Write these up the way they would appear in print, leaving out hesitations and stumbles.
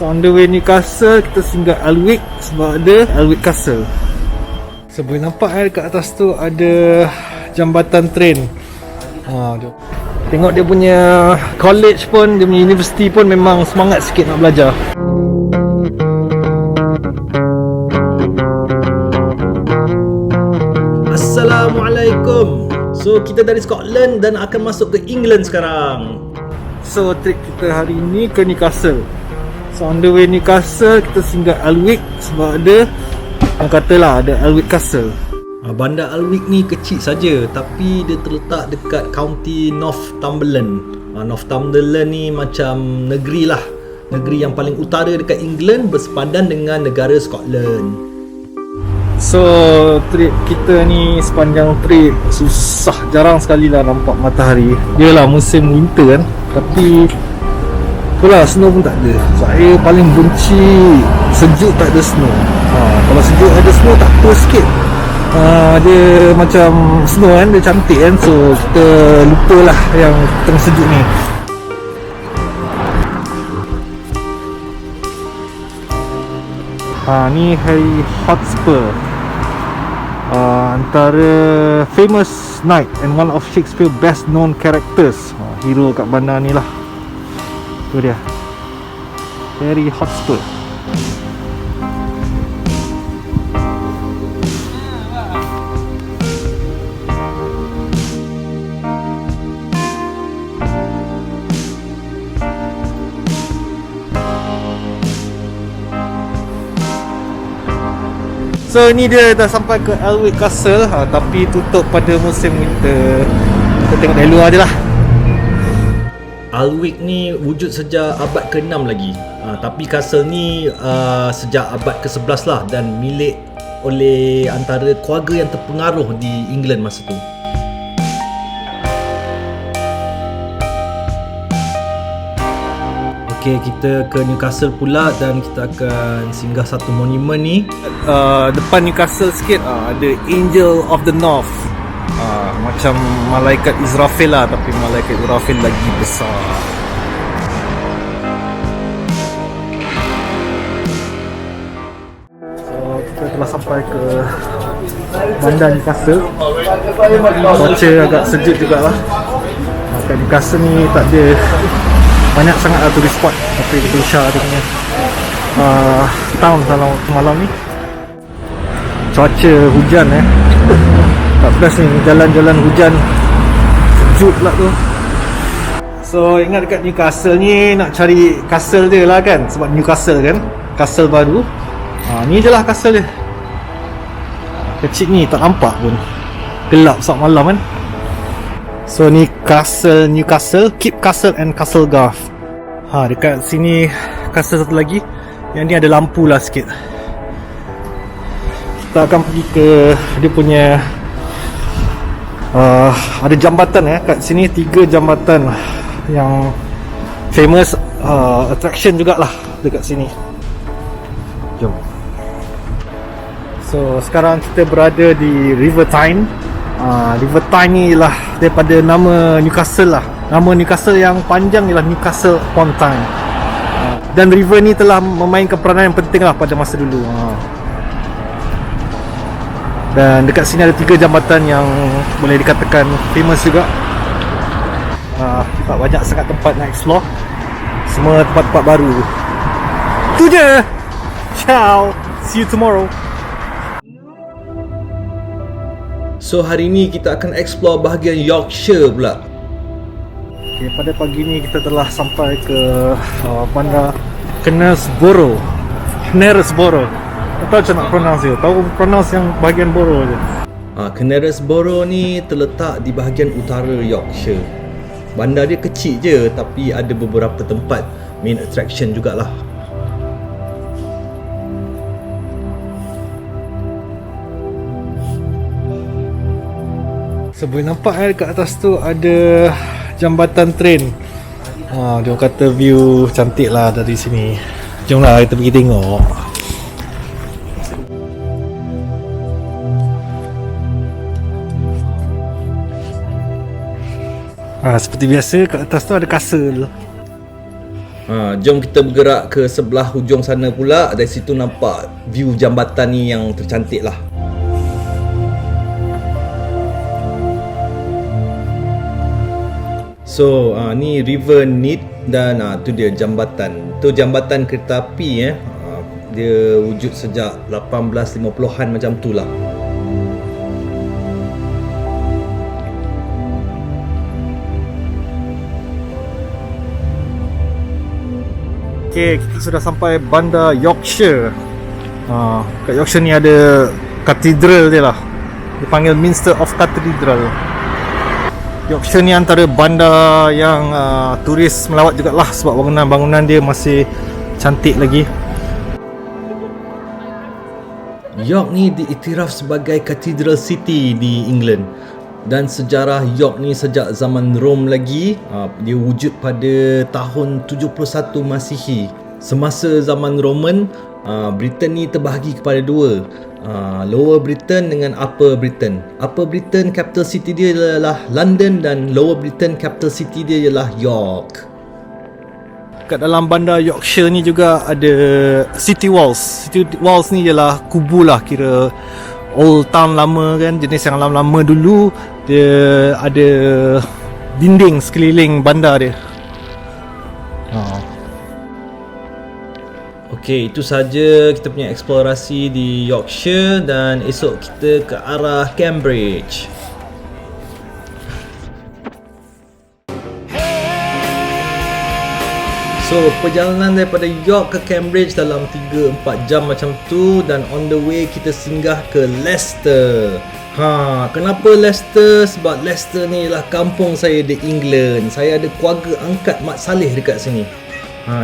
So on the way Newcastle, kita singgah Alnwick sebab ada Alnwick Castle. So boleh nampak dekat atas tu ada jambatan train. Tengok dia punya college pun, dia punya university pun memang semangat sikit nak belajar. Assalamualaikum. So kita dari Scotland dan akan masuk ke England sekarang. So trip kita hari ni ke Newcastle. So on the way Newcastle, kita singgah Alnwick sebab ada, orang katalah ada Alnwick Castle. Bandar Alnwick ni kecil saja, tapi dia terletak dekat county Northumberland. Northumberland ni macam negeri lah, negeri yang paling utara dekat England, bersepadan dengan negara Scotland. So trip kita ni, sepanjang trip susah, jarang sekali lah nampak matahari. Yelah musim winter kan, tapi itulah, snow pun tak ada. Saya paling benci sejuk tak ada snow. Kalau sejuk ada snow tak apa sikit. Dia macam snow kan, dia cantik kan. So kita lupalah yang tengah sejuk ni. Ni Harry Hotspur, antara famous knight and one of Shakespeare best known characters. Hero kat bandar ni lah. Tu dia, Harry Hotspur. So ni dia dah sampai ke Alnwick Castle, tapi tutup pada musim winter. Kita tengok dari luar je lah. Alnwick ni wujud sejak abad ke-6 lagi. Tapi castle ni sejak abad ke-11 lah, dan milik oleh antara keluarga yang terpengaruh di England masa tu. Okay, kita ke Newcastle pula dan kita akan singgah satu monumen ni. Depan Newcastle sikit ada Angel of the North. Macam malaikat Israfil lah, tapi malaikat Israfil lagi besar. So kita telah sampai ke bandar Newcastle. Cuaca agak sejuk jugalah. Kat Newcastle ni tak ada banyak sangat tourist spot, tapi kita usah dia punya town kalau malam ni. Cuaca hujan tak best ni, jalan-jalan hujan, sejuk pula tu. So ingat dekat Newcastle ni nak cari castle dia lah kan, sebab Newcastle kan, castle baru. Ni je lah castle dia. Kecil ni, tak nampak pun, gelap saat malam kan. So ni castle Newcastle, Keep Castle and Castlegarth. Dekat sini castle satu lagi, yang ni ada lampu lah sikit. Kita akan pergi ke dia punya ada jambatan kat sini, 3 jambatan yang famous attraction jugalah dekat sini. Jom. So sekarang kita berada di River Tyne. River Tyne ni lah daripada nama Newcastle lah. Nama Newcastle yang panjang ialah Newcastle upon Tyne. Dan river ni telah memainkan peranan yang penting lah pada masa dulu. Dan dekat sini ada 3 jambatan yang boleh dikatakan famous juga. Tak banyak sangat tempat nak explore, semua tempat-tempat baru. Tu je. Ciao, see you tomorrow. So hari ni kita akan explore bahagian Yorkshire pula. Okay, pada pagi ni kita telah sampai ke bandar Knaresborough. Tak tahu macam nak pronounce dia. Tahu pronounce yang bahagian Borough je. Knaresborough ni terletak di bahagian utara Yorkshire. Bandar dia kecil je, tapi ada beberapa tempat main attraction jugalah. So boleh nampak dekat atas tu ada jambatan train. Dia kata view cantik lah dari sini. Jomlah kita pergi tengok. Seperti biasa kat atas tu ada castle. Jom kita bergerak ke sebelah hujung sana pula. Dari situ nampak view jambatan ni yang tercantik lah. So ni River Nith dan tu dia jambatan. Tu jambatan kereta api dia wujud sejak 1850-an macam tu lah. Okay, kita sudah sampai bandar Yorkshire. Kat Yorkshire ni ada katedral dia lah. Dipanggil Minster of Cathedral. Yorkshire ni antara bandar yang turis melawat jugalah sebab bangunan-bangunan dia masih cantik lagi. York ni diiktiraf sebagai Cathedral City di England. Dan sejarah York ni sejak zaman Rom lagi, dia wujud pada tahun 71 Masihi. Semasa zaman Roman, Britain ni terbahagi kepada dua, Lower Britain dengan Upper Britain. Upper Britain capital city dia ialah London dan Lower Britain capital city dia ialah York. Kat dalam bandar Yorkshire ni juga ada City Walls. City Walls ni ialah kubu lah, kira old town lama kan, jenis yang lama-lama dulu. Dia ada dinding sekeliling bandar dia. Okey, itu saja kita punya eksplorasi di Yorkshire dan esok kita ke arah Cambridge. So, perjalanan daripada York ke Cambridge dalam 3-4 jam macam tu, dan on the way kita singgah ke Leicester. Kenapa Leicester? Sebab Leicester ni ialah kampung saya di England. Saya ada keluarga angkat Mat Saleh dekat sini.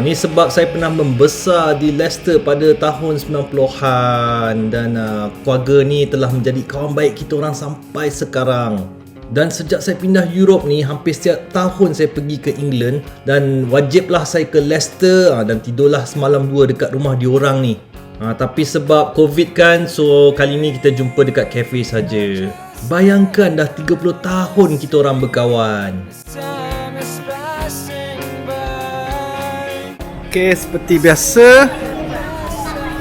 Ni sebab saya pernah membesar di Leicester pada tahun 90-an dan keluarga ni telah menjadi kawan baik kita orang sampai sekarang. Dan sejak saya pindah Europe ni, hampir setiap tahun saya pergi ke England dan wajiblah saya ke Leicester dan tidurlah semalam 2 dekat rumah diorang ni. Tapi sebab Covid kan, so kali ni kita jumpa dekat cafe saja. Bayangkan dah 30 tahun kita orang berkawan. Okay, seperti biasa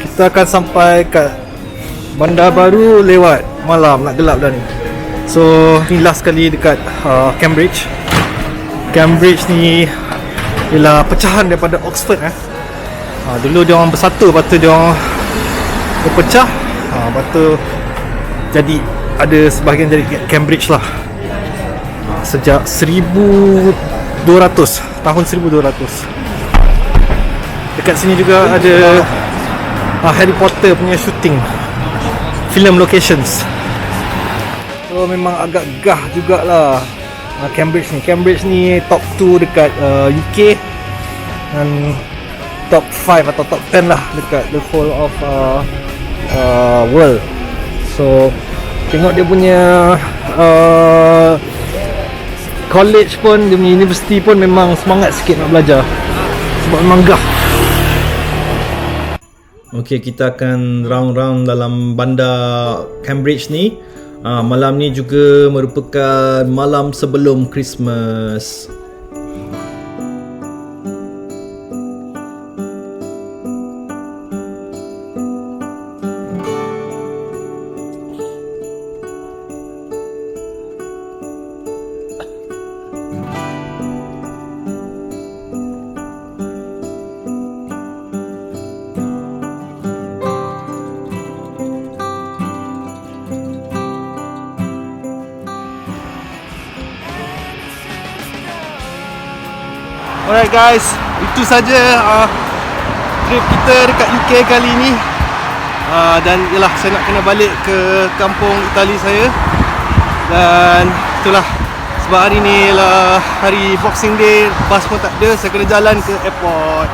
kita akan sampai kat bandar baru lewat malam, nak gelap dah ni. So ni last kali dekat Cambridge. Cambridge ni ialah pecahan daripada Oxford. Dulu dia orang bersatu, lepas tu dia orang berpecah, lepas tu jadi ada sebahagian jadi Cambridge lah. Sejak 1200, tahun 1200. Dekat sini juga ada Harry Potter punya shooting, film locations. So memang agak gah jugalah Cambridge ni. Cambridge ni top 2 dekat UK dan top 5 atau top 10 lah dekat the whole of world. So tengok dia punya college pun, dia punya university pun memang semangat sikit nak belajar sebab memang gah. Okay, kita akan round-round dalam bandar Cambridge ni. Malam ni juga merupakan malam sebelum Christmas. Alright guys, itu saja trip kita dekat UK kali ni. Dan yalah, saya nak kena balik ke kampung Itali saya. Dan itulah, sebab hari ni ialah hari Boxing Day, bas pun tak ada, saya kena jalan ke airport.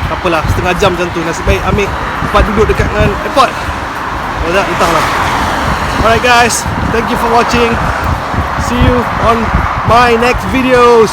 Tak apalah, setengah jam macam tu. Nasib baik ambil tempat duduk dekat dengan airport. Kalau tak, entahlah. Alright guys, thank you for watching. See you on my next videos.